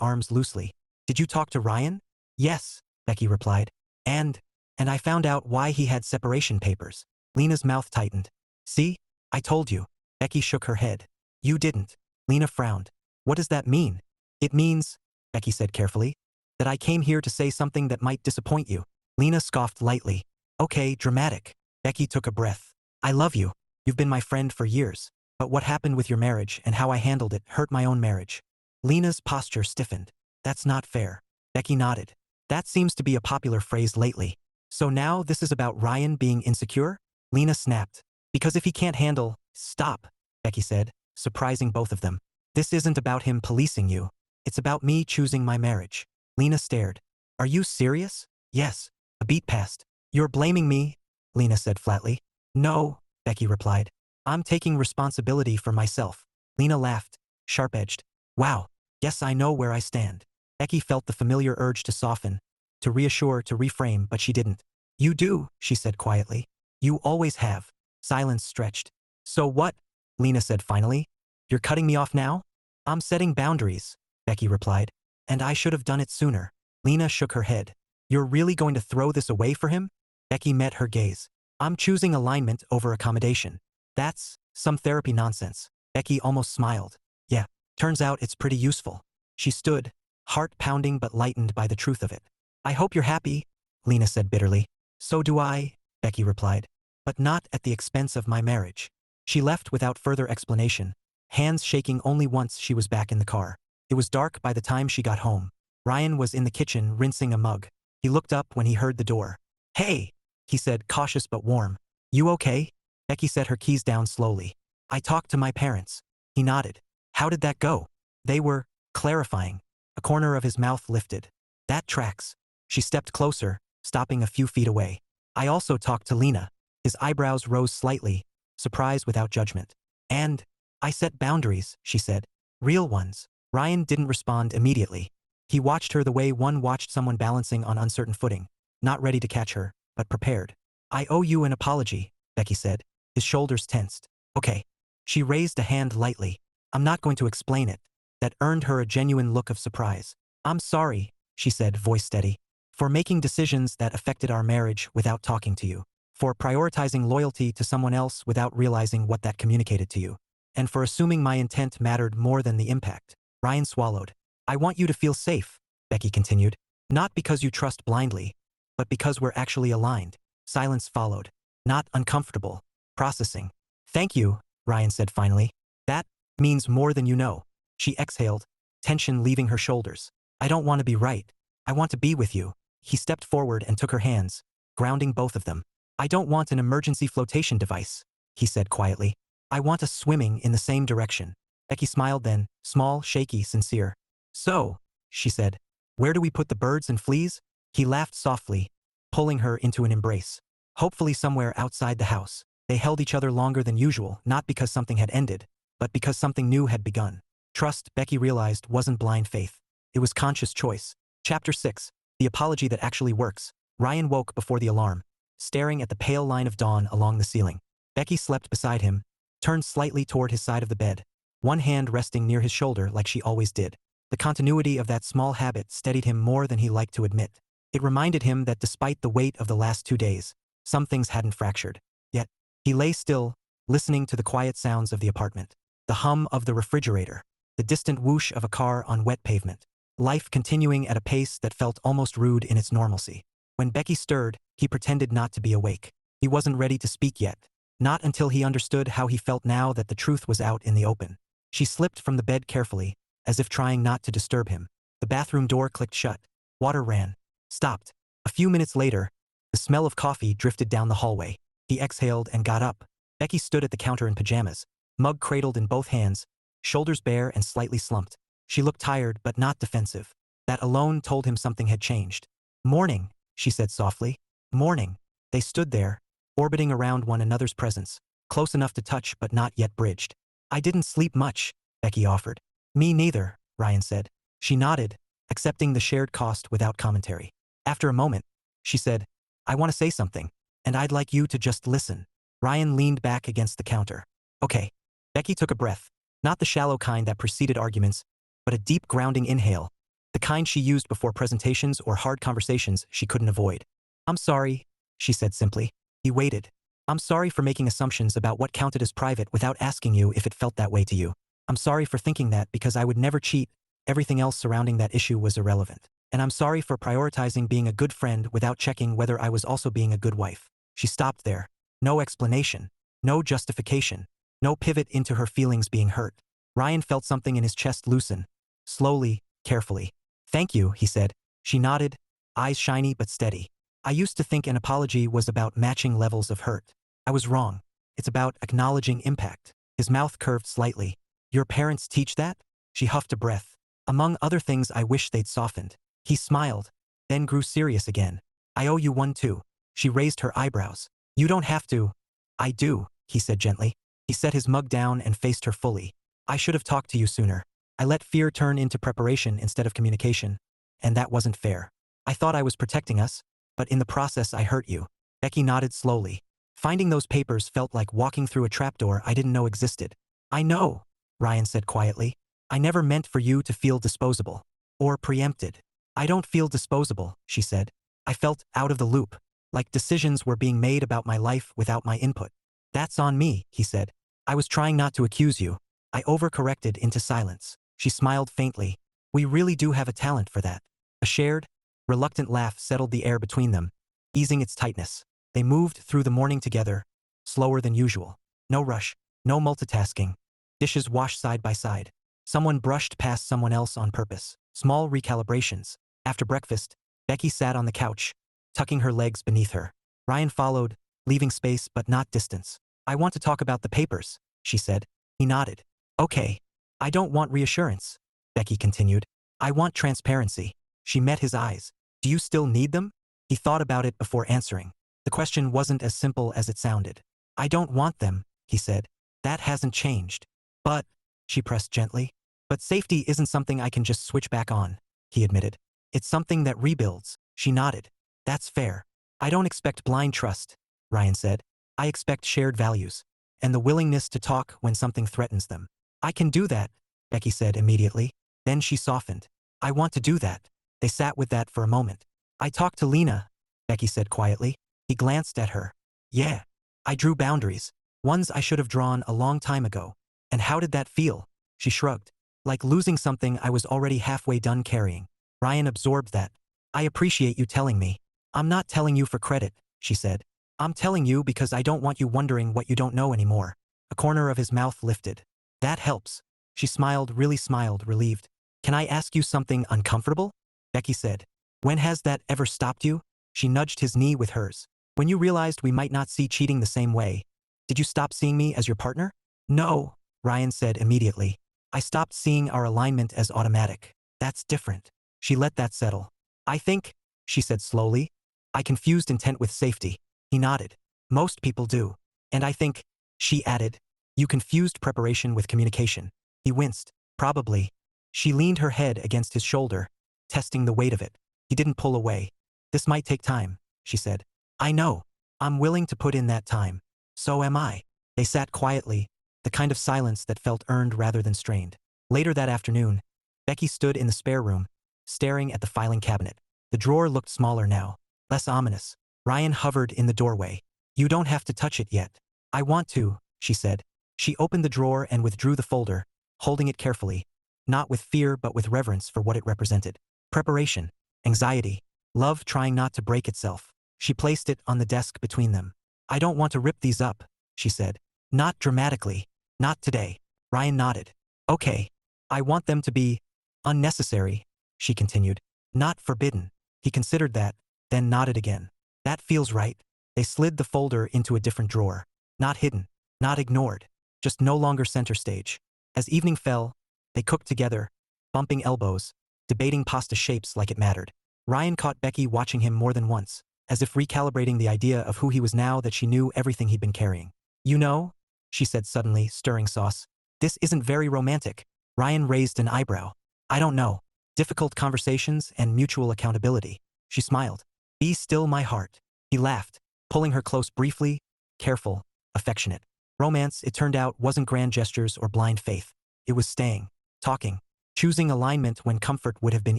arms loosely. Did you talk to Ryan? Yes, Becky replied. And I found out why he had separation papers. Lena's mouth tightened. See? I told you. Becky shook her head. You didn't. Lena frowned. What does that mean? It means, Becky said carefully, that I came here to say something that might disappoint you. Lena scoffed lightly. Okay, dramatic. Becky took a breath. I love you. You've been my friend for years. But what happened with your marriage and how I handled it hurt my own marriage. Lena's posture stiffened. That's not fair. Becky nodded. That seems to be a popular phrase lately. So now this is about Ryan being insecure? Lena snapped. Because if he can't handle, stop, Becky said, surprising both of them. This isn't about him policing you. It's about me choosing my marriage. Lena stared. Are you serious? Yes. A beat passed. You're blaming me? Lena said flatly. No, Becky replied. I'm taking responsibility for myself. Lena laughed, sharp-edged. Wow, guess I know where I stand. Becky felt the familiar urge to soften, to reassure, to reframe, but she didn't. You do, she said quietly. You always have. Silence stretched. So what? Lena said finally. You're cutting me off now? I'm setting boundaries, Becky replied. And I should have done it sooner. Lena shook her head. You're really going to throw this away for him? Becky met her gaze. I'm choosing alignment over accommodation. That's some therapy nonsense. Becky almost smiled. Yeah, Turns out it's pretty useful. She stood, heart pounding but lightened by the truth of it. I hope you're happy, Lena said bitterly. So do I, Becky replied. But not at the expense of my marriage. She left without further explanation, hands shaking only once she was back in the car. It was dark by the time she got home. Ryan was in the kitchen rinsing a mug. He looked up when he heard the door. Hey, he said, cautious but warm. You okay? Becky set her keys down slowly. I talked to my parents. He nodded. How did that go? They were clarifying. A corner of his mouth lifted. That tracks. She stepped closer, stopping a few feet away. I also talked to Lena. His eyebrows rose slightly, surprise without judgment. And I set boundaries, she said. Real ones. Ryan didn't respond immediately. He watched her the way one watched someone balancing on uncertain footing, not ready to catch her, but prepared. I owe you an apology, Becky said. His shoulders tensed. Okay. She raised a hand lightly. I'm not going to explain it. That earned her a genuine look of surprise. I'm sorry, she said, voice steady, for making decisions that affected our marriage without talking to you, for prioritizing loyalty to someone else without realizing what that communicated to you, and for assuming my intent mattered more than the impact. Ryan swallowed. I want you to feel safe, Becky continued. Not because you trust blindly, but because we're actually aligned. Silence followed. Not uncomfortable. Processing. Thank you, Ryan said finally. That means more than you know. She exhaled, tension leaving her shoulders. I don't want to be right. I want to be with you. He stepped forward and took her hands, grounding both of them. I don't want an emergency flotation device, he said quietly. I want us swimming in the same direction. Becky smiled then, small, shaky, sincere. So, she said, where do we put the birds and fleas? He laughed softly, pulling her into an embrace. Hopefully somewhere outside the house. They held each other longer than usual, not because something had ended, but because something new had begun. Trust, Becky realized, wasn't blind faith. It was conscious choice. Chapter 6. The apology that actually works. Ryan woke before the alarm, staring at the pale line of dawn along the ceiling. Becky slept beside him, turned slightly toward his side of the bed, one hand resting near his shoulder like she always did. The continuity of that small habit steadied him more than he liked to admit. It reminded him that despite the weight of the last 2 days, some things hadn't fractured. Yet, he lay still, listening to the quiet sounds of the apartment. The hum of the refrigerator, the distant whoosh of a car on wet pavement. Life continuing at a pace that felt almost rude in its normalcy. When Becky stirred, he pretended not to be awake. He wasn't ready to speak yet. Not until he understood how he felt now that the truth was out in the open. She slipped from the bed carefully, as if trying not to disturb him. The bathroom door clicked shut. Water ran. Stopped. A few minutes later, the smell of coffee drifted down the hallway. He exhaled and got up. Becky stood at the counter in pajamas, mug cradled in both hands, shoulders bare and slightly slumped. She looked tired but not defensive. That alone told him something had changed. Morning, she said softly. Morning. They stood there, orbiting around one another's presence, close enough to touch but not yet bridged. I didn't sleep much, Becky offered. Me neither, Ryan said. She nodded, accepting the shared cost without commentary. After a moment, she said, I want to say something, and I'd like you to just listen. Ryan leaned back against the counter. Okay. Becky took a breath, not the shallow kind that preceded arguments, but a deep grounding inhale, the kind she used before presentations or hard conversations she couldn't avoid. I'm sorry, she said simply. He waited. I'm sorry for making assumptions about what counted as private without asking you if it felt that way to you. I'm sorry for thinking that because I would never cheat, everything else surrounding that issue was irrelevant. And I'm sorry for prioritizing being a good friend without checking whether I was also being a good wife. She stopped there. No explanation. No justification. No pivot into her feelings being hurt. Ryan felt something in his chest loosen. Slowly, carefully. Thank you, he said. She nodded, eyes shiny but steady. I used to think an apology was about matching levels of hurt. I was wrong. It's about acknowledging impact. His mouth curved slightly. Your parents teach that? She huffed a breath. Among other things I wish they'd softened. He smiled, then grew serious again. I owe you one too. She raised her eyebrows. You don't have to. I do, he said gently. He set his mug down and faced her fully. I should have talked to you sooner. I let fear turn into preparation instead of communication, and that wasn't fair. I thought I was protecting us, but in the process I hurt you. Becky nodded slowly. Finding those papers felt like walking through a trapdoor I didn't know existed. I know, Ryan said quietly. I never meant for you to feel disposable. Or preempted. I don't feel disposable, she said. I felt out of the loop, like decisions were being made about my life without my input. That's on me, he said. I was trying not to accuse you. I overcorrected into silence. She smiled faintly. We really do have a talent for that. A shared, reluctant laugh settled the air between them, easing its tightness. They moved through the morning together, slower than usual. No rush, no multitasking. Dishes washed side by side. Someone brushed past someone else on purpose. Small recalibrations. After breakfast, Becky sat on the couch, tucking her legs beneath her. Ryan followed, leaving space but not distance. I want to talk about the papers, she said. He nodded. Okay. I don't want reassurance, Becky continued. I want transparency. She met his eyes. Do you still need them? He thought about it before answering. The question wasn't as simple as it sounded. I don't want them, he said. That hasn't changed. But, she pressed gently. But safety isn't something I can just switch back on, he admitted. It's something that rebuilds. She nodded. That's fair. I don't expect blind trust, Ryan said. I expect shared values. And the willingness to talk when something threatens them. I can do that, Becky said immediately. Then she softened. I want to do that. They sat with that for a moment. I talked to Lena, Becky said quietly. He glanced at her. Yeah. I drew boundaries. Ones I should have drawn a long time ago. And how did that feel? She shrugged. Like losing something I was already halfway done carrying. Ryan absorbed that. I appreciate you telling me. I'm not telling you for credit, she said. I'm telling you because I don't want you wondering what you don't know anymore. A corner of his mouth lifted. That helps. She smiled, really smiled, relieved. Can I ask you something uncomfortable? Becky said. When has that ever stopped you? She nudged his knee with hers. When you realized we might not see cheating the same way. Did you stop seeing me as your partner? No, Ryan said immediately. I stopped seeing our alignment as automatic. That's different. She let that settle. I think, she said slowly, I confused intent with safety. He nodded. Most people do. And I think, she added, you confused preparation with communication. He winced. Probably. She leaned her head against his shoulder, testing the weight of it. He didn't pull away. This might take time, she said. I know. I'm willing to put in that time. So am I. They sat quietly, the kind of silence that felt earned rather than strained. Later that afternoon, Becky stood in the spare room, staring at the filing cabinet. The drawer looked smaller now, less ominous. Ryan hovered in the doorway. You don't have to touch it yet. I want to, she said. She opened the drawer and withdrew the folder, holding it carefully, not with fear but with reverence for what it represented. Preparation, anxiety, love trying not to break itself. She placed it on the desk between them. I don't want to rip these up, she said. Not dramatically. Not today. Ryan nodded. Okay. I want them to be unnecessary, she continued. Not forbidden. He considered that, then nodded again. That feels right. They slid the folder into a different drawer. Not hidden. Not ignored. Just no longer center stage. As evening fell, they cooked together, bumping elbows, debating pasta shapes like it mattered. Ryan caught Becky watching him more than once, as if recalibrating the idea of who he was now that she knew everything he'd been carrying. You know, she said suddenly, stirring sauce. This isn't very romantic. Ryan raised an eyebrow. I don't know. Difficult conversations and mutual accountability. She smiled. Be still, my heart. He laughed, pulling her close briefly, careful, affectionate. Romance, it turned out, wasn't grand gestures or blind faith. It was staying, talking, choosing alignment when comfort would have been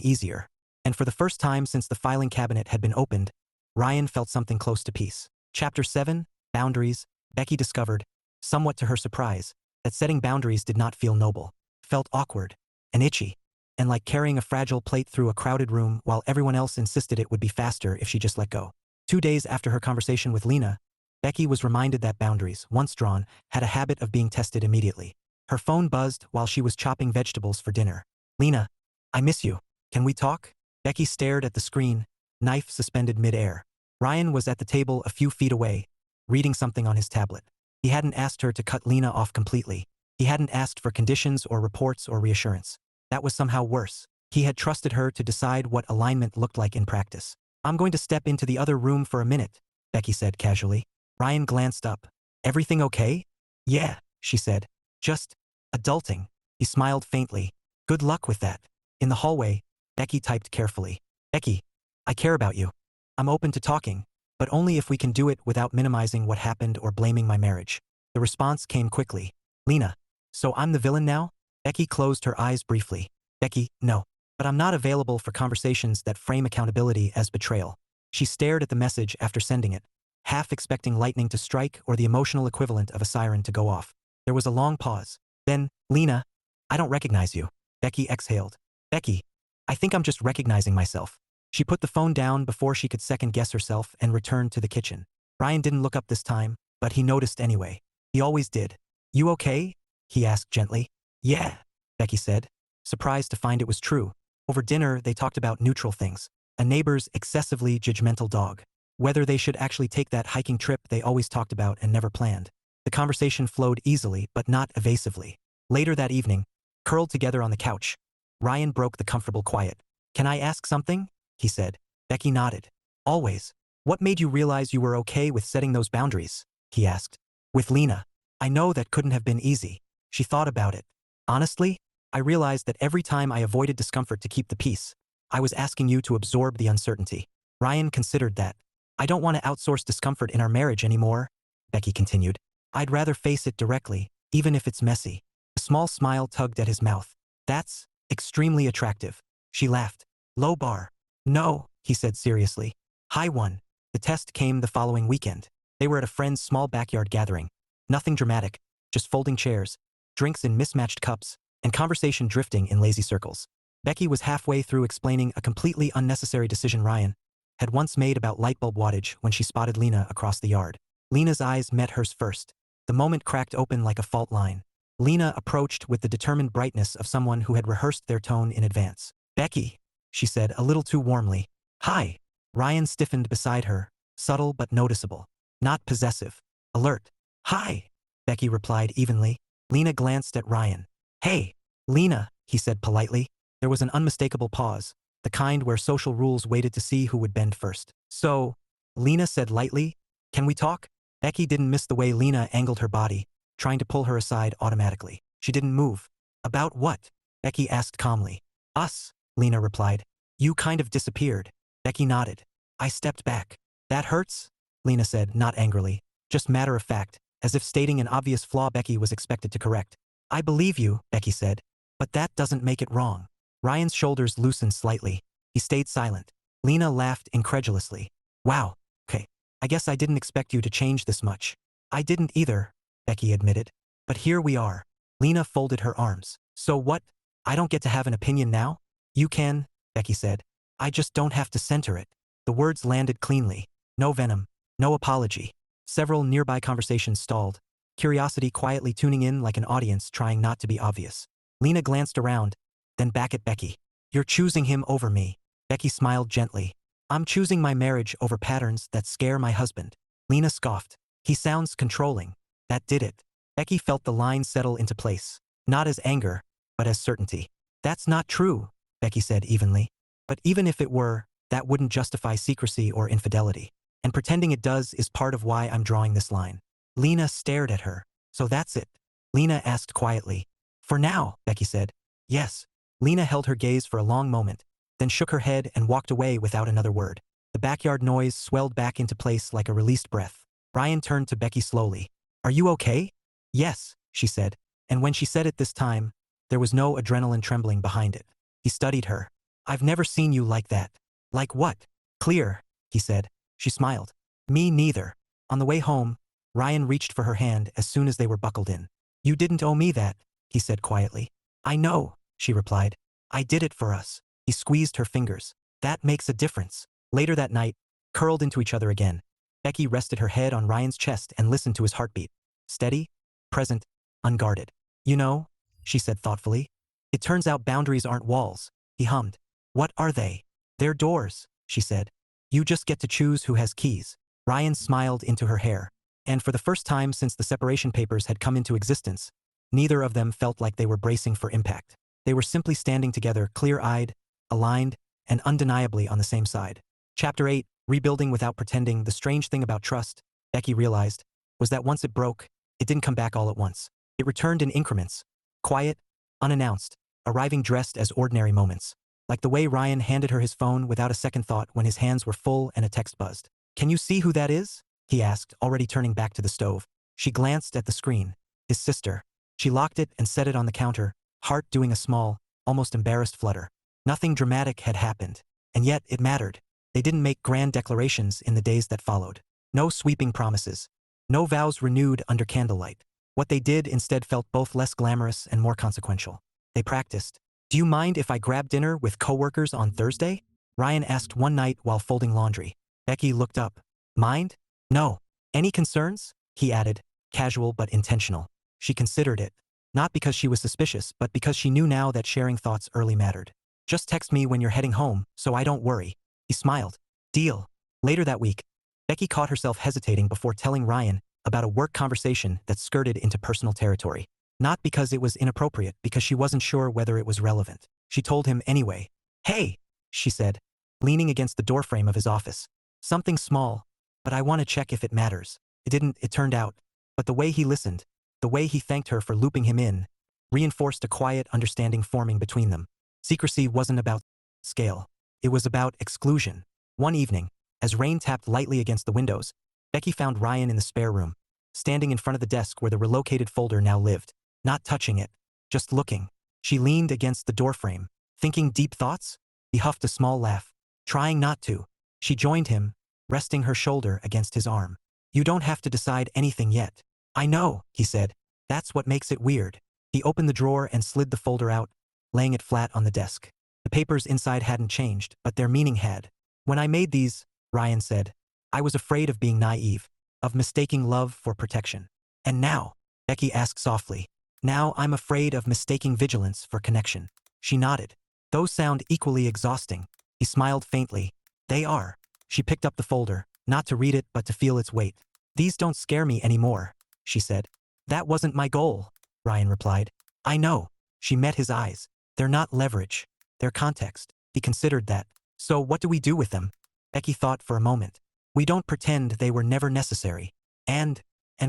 easier. And for the first time since the filing cabinet had been opened, Ryan felt something close to peace. Chapter 7, Boundaries. Becky discovered, somewhat to her surprise, that setting boundaries did not feel noble. Felt awkward and itchy, and like carrying a fragile plate through a crowded room while everyone else insisted it would be faster if she just let go. 2 days after her conversation with Lena, Becky was reminded that boundaries, once drawn, had a habit of being tested immediately. Her phone buzzed while she was chopping vegetables for dinner. Lena, I miss you. Can we talk? Becky stared at the screen, knife suspended mid-air. Ryan was at the table a few feet away, reading something on his tablet. He hadn't asked her to cut Lena off completely. He hadn't asked for conditions or reports or reassurance. That was somehow worse. He had trusted her to decide what alignment looked like in practice. I'm going to step into the other room for a minute, Becky said casually. Ryan glanced up. Everything okay? Yeah, she said. Just adulting. He smiled faintly. Good luck with that. In the hallway, Becky typed carefully. Becky, I care about you. I'm open to talking, but only if we can do it without minimizing what happened or blaming my marriage. The response came quickly. Lena, so I'm the villain now? Becky closed her eyes briefly. Becky, no. But I'm not available for conversations that frame accountability as betrayal. She stared at the message after sending it, half expecting lightning to strike or the emotional equivalent of a siren to go off. There was a long pause. Then, Lena, I don't recognize you. Becky exhaled. Becky, I think I'm just recognizing myself. She put the phone down before she could second-guess herself and returned to the kitchen. Ryan didn't look up this time, but he noticed anyway. He always did. You okay? He asked gently. Yeah, Becky said, surprised to find it was true. Over dinner, they talked about neutral things. A neighbor's excessively judgmental dog. Whether they should actually take that hiking trip they always talked about and never planned. The conversation flowed easily, but not evasively. Later that evening, curled together on the couch, Ryan broke the comfortable quiet. Can I ask something? He said. Becky nodded. Always. What made you realize you were okay with setting those boundaries? He asked. With Lena. I know that couldn't have been easy. She thought about it. Honestly, I realized that every time I avoided discomfort to keep the peace, I was asking you to absorb the uncertainty. Ryan considered that. I don't want to outsource discomfort in our marriage anymore, Becky continued. I'd rather face it directly, even if it's messy. A small smile tugged at his mouth. That's extremely attractive. She laughed. Low bar. No, he said seriously. High one. The test came the following weekend. They were at a friend's small backyard gathering. Nothing dramatic, just folding chairs, drinks in mismatched cups, and conversation drifting in lazy circles. Becky was halfway through explaining a completely unnecessary decision Ryan had once made about light bulb wattage when she spotted Lena across the yard. Lena's eyes met hers first. The moment cracked open like a fault line. Lena approached with the determined brightness of someone who had rehearsed their tone in advance. Becky, she said a little too warmly. Hi. Ryan stiffened beside her, subtle but noticeable. Not possessive. Alert. Hi. Becky replied evenly. Lena glanced at Ryan. Hey. Lena, he said politely. There was an unmistakable pause, the kind where social rules waited to see who would bend first. So, Lena said lightly, can we talk? Becky didn't miss the way Lena angled her body, trying to pull her aside automatically. She didn't move. About what? Becky asked calmly. Us, Lena replied. You kind of disappeared. Becky nodded. I stepped back. That hurts? Lena said, not angrily, just matter of fact, as if stating an obvious flaw Becky was expected to correct. I believe you, Becky said, but that doesn't make it wrong. Ryan's shoulders loosened slightly. He stayed silent. Lena laughed incredulously. Wow, okay. I guess I didn't expect you to change this much. I didn't either, Becky admitted. But here we are. Lena folded her arms. So what? I don't get to have an opinion now? You can, Becky said. I just don't have to center it. The words landed cleanly. No venom. No apology. Several nearby conversations stalled, curiosity quietly tuning in like an audience trying not to be obvious. Lena glanced around, then back at Becky. You're choosing him over me. Becky smiled gently. I'm choosing my marriage over patterns that scare my husband. Lena scoffed. He sounds controlling. That did it. Becky felt the line settle into place, not as anger, but as certainty. That's not true, Becky said evenly. But even if it were, that wouldn't justify secrecy or infidelity. And pretending it does is part of why I'm drawing this line. Lena stared at her. So that's it? Lena asked quietly. For now, Becky said. Yes. Lena held her gaze for a long moment, then shook her head and walked away without another word. The backyard noise swelled back into place like a released breath. Ryan turned to Becky slowly. Are you okay? Yes, she said. And when she said it this time, there was no adrenaline trembling behind it. He studied her. I've never seen you like that. Like what? Clear, he said. She smiled. Me neither. On the way home, Ryan reached for her hand as soon as they were buckled in. You didn't owe me that, he said quietly. I know, she replied. I did it for us. He squeezed her fingers. That makes a difference. Later that night, curled into each other again, Becky rested her head on Ryan's chest and listened to his heartbeat. Steady, present, unguarded. You know, she said thoughtfully, it turns out boundaries aren't walls. He hummed. What are they? They're doors, she said. You just get to choose who has keys. Ryan smiled into her hair. And for the first time since the separation papers had come into existence, neither of them felt like they were bracing for impact. They were simply standing together, clear-eyed, aligned, and undeniably on the same side. Chapter 8, Rebuilding Without Pretending. The strange thing about trust, Becky realized, was that once it broke, it didn't come back all at once. It returned in increments, quiet, unannounced, arriving dressed as ordinary moments. Like the way Ryan handed her his phone without a second thought when his hands were full and a text buzzed. Can you see who that is? He asked, already turning back to the stove. She glanced at the screen. His sister. She locked it and set it on the counter, heart doing a small, almost embarrassed flutter. Nothing dramatic had happened, and yet it mattered. They didn't make grand declarations in the days that followed. No sweeping promises. No vows renewed under candlelight. What they did instead felt both less glamorous and more consequential. They practiced. Do you mind if I grab dinner with coworkers on Thursday? Ryan asked one night while folding laundry. Becky looked up. Mind? No. Any concerns? He added, casual but intentional. She considered it. Not because she was suspicious, but because she knew now that sharing thoughts early mattered. Just text me when you're heading home, so I don't worry. He smiled. Deal. Later that week, Becky caught herself hesitating before telling Ryan about a work conversation that skirted into personal territory. Not because it was inappropriate, because she wasn't sure whether it was relevant. She told him anyway. Hey, she said, leaning against the doorframe of his office. Something small, but I want to check if it matters. It didn't, it turned out. But the way he listened, the way he thanked her for looping him in, reinforced a quiet understanding forming between them. Secrecy wasn't about scale. It was about exclusion. One evening, as rain tapped lightly against the windows, Becky found Ryan in the spare room, standing in front of the desk where the relocated folder now lived. Not touching it, just looking. She leaned against the doorframe, thinking deep thoughts. He huffed a small laugh, trying not to. She joined him, resting her shoulder against his arm. You don't have to decide anything yet. I know, he said. That's what makes it weird. He opened the drawer and slid the folder out, laying it flat on the desk. The papers inside hadn't changed, but their meaning had. When I made these, Ryan said, I was afraid of being naive, of mistaking love for protection. And now, Becky asked softly, now I'm afraid of mistaking vigilance for connection. She nodded. Those sound equally exhausting. He smiled faintly. They are. She picked up the folder, not to read it but to feel its weight. These don't scare me anymore, she said. That wasn't my goal, Ryan replied. I know. She met his eyes. They're not leverage. They're context. He considered that. So what do we do with them? Becky thought for a moment. We don't pretend they were never necessary. And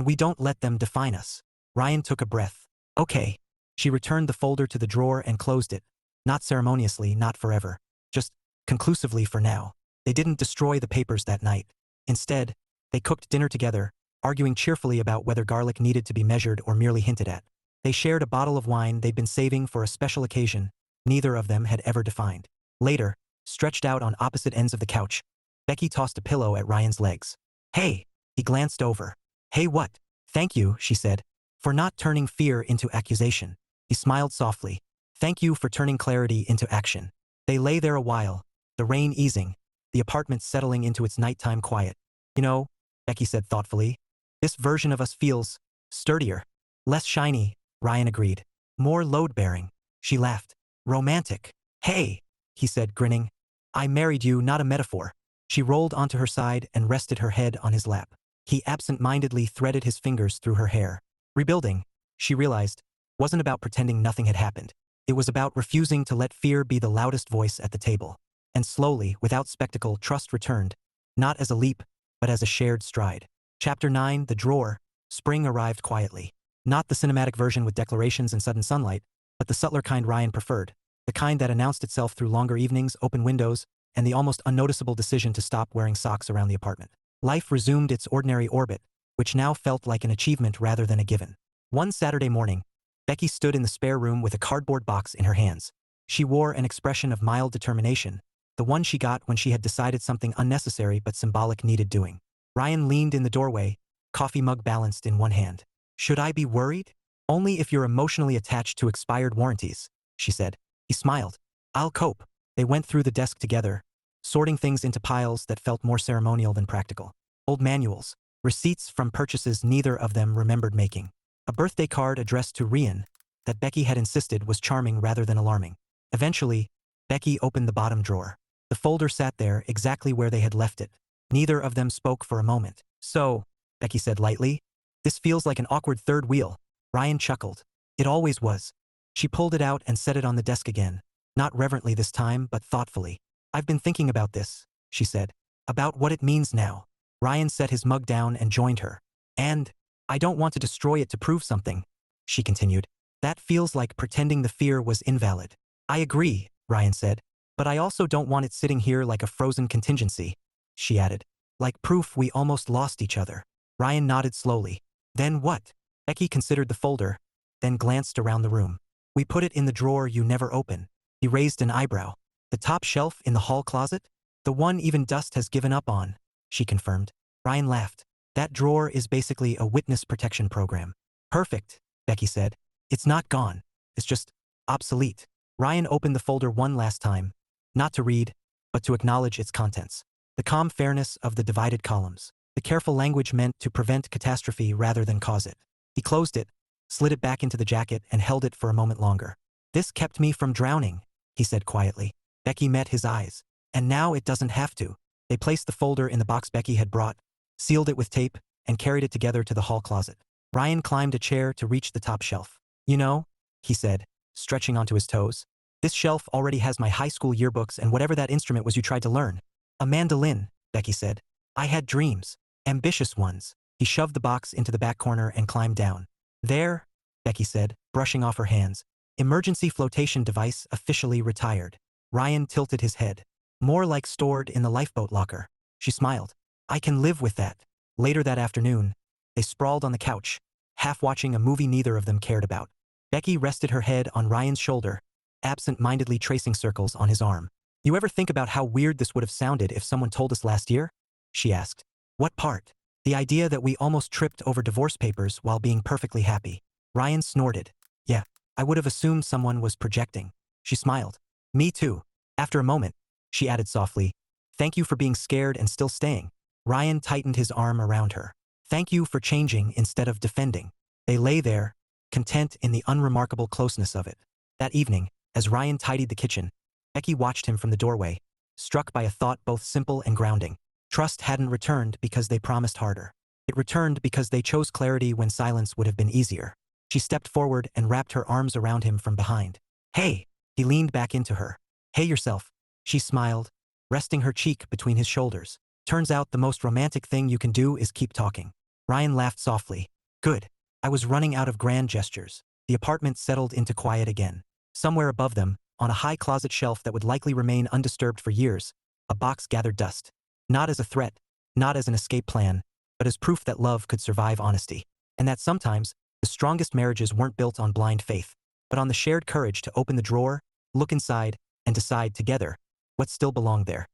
we don't let them define us. Ryan took a breath. Okay. She returned the folder to the drawer and closed it. Not ceremoniously, not forever. Just conclusively for now. They didn't destroy the papers that night. Instead, they cooked dinner together, arguing cheerfully about whether garlic needed to be measured or merely hinted at. They shared a bottle of wine they'd been saving for a special occasion neither of them had ever defined. Later, stretched out on opposite ends of the couch, Becky tossed a pillow at Ryan's legs. Hey, he glanced over. Hey what? Thank you, she said, for not turning fear into accusation. He smiled softly. Thank you for turning clarity into action. They lay there a while, the rain easing, the apartment settling into its nighttime quiet. You know, Becky said thoughtfully, this version of us feels sturdier. Less shiny, Ryan agreed. More load-bearing. She laughed. Romantic. Hey, he said, grinning. I married you, not a metaphor. She rolled onto her side and rested her head on his lap. He absent-mindedly threaded his fingers through her hair. Rebuilding, she realized, wasn't about pretending nothing had happened. It was about refusing to let fear be the loudest voice at the table. And slowly, without spectacle, trust returned, not as a leap, but as a shared stride. Chapter 9, The Drawer. Spring arrived quietly. Not the cinematic version with declarations and sudden sunlight, but the subtler kind Ryan preferred. The kind that announced itself through longer evenings, open windows, and the almost unnoticeable decision to stop wearing socks around the apartment. Life resumed its ordinary orbit, which now felt like an achievement rather than a given. One Saturday morning, Becky stood in the spare room with a cardboard box in her hands. She wore an expression of mild determination, the one she got when she had decided something unnecessary but symbolic needed doing. Ryan leaned in the doorway, coffee mug balanced in one hand. Should I be worried? Only if you're emotionally attached to expired warranties, she said. He smiled. I'll cope. They went through the desk together, sorting things into piles that felt more ceremonial than practical. Old manuals, receipts from purchases neither of them remembered making. A birthday card addressed to Ryan that Becky had insisted was charming rather than alarming. Eventually, Becky opened the bottom drawer. The folder sat there exactly where they had left it. Neither of them spoke for a moment. So, Becky said lightly, this feels like an awkward third wheel. Ryan chuckled. It always was. She pulled it out and set it on the desk again. Not reverently this time, but thoughtfully. I've been thinking about this, she said. About what it means now. Ryan set his mug down and joined her. And I don't want to destroy it to prove something, she continued. That feels like pretending the fear was invalid. I agree, Ryan said. But I also don't want it sitting here like a frozen contingency, she added. Like proof we almost lost each other. Ryan nodded slowly. Then what? Becky considered the folder, then glanced around the room. We put it in the drawer you never open. He raised an eyebrow. The top shelf in the hall closet? The one even dust has given up on, she confirmed. Ryan laughed. That drawer is basically a witness protection program. Perfect, Becky said. It's not gone. It's just obsolete. Ryan opened the folder one last time, not to read, but to acknowledge its contents. The calm fairness of the divided columns. The careful language meant to prevent catastrophe rather than cause it. He closed it, slid it back into the jacket, and held it for a moment longer. "This kept me from drowning," he said quietly. Becky met his eyes. "And now it doesn't have to." They placed the folder in the box Becky had brought, sealed it with tape, and carried it together to the hall closet. Ryan climbed a chair to reach the top shelf. "You know," he said, stretching onto his toes, "this shelf already has my high school yearbooks and whatever that instrument was you tried to learn." "A mandolin," Becky said. "I had dreams. Ambitious ones." He shoved the box into the back corner and climbed down. "There," Becky said, brushing off her hands. "Emergency flotation device officially retired." Ryan tilted his head. "More like stored in the lifeboat locker." She smiled. "I can live with that." Later that afternoon, they sprawled on the couch, half watching a movie neither of them cared about. Becky rested her head on Ryan's shoulder, absent-mindedly tracing circles on his arm. "You ever think about how weird this would have sounded if someone told us last year?" she asked. "What part?" "The idea that we almost tripped over divorce papers while being perfectly happy." Ryan snorted. "Yeah, I would have assumed someone was projecting." She smiled. "Me too." After a moment, she added softly, "Thank you for being scared and still staying." Ryan tightened his arm around her. "Thank you for changing instead of defending." They lay there, content in the unremarkable closeness of it. That evening, as Ryan tidied the kitchen, Becky watched him from the doorway, struck by a thought both simple and grounding. Trust hadn't returned because they promised harder. It returned because they chose clarity when silence would have been easier. She stepped forward and wrapped her arms around him from behind. "Hey!" He leaned back into her. "Hey yourself." She smiled, resting her cheek between his shoulders. "Turns out the most romantic thing you can do is keep talking." Ryan laughed softly. "Good. I was running out of grand gestures." The apartment settled into quiet again. Somewhere above them, on a high closet shelf that would likely remain undisturbed for years, a box gathered dust. Not as a threat, not as an escape plan, but as proof that love could survive honesty. And that sometimes, the strongest marriages weren't built on blind faith, but on the shared courage to open the drawer, look inside, and decide together what still belonged there.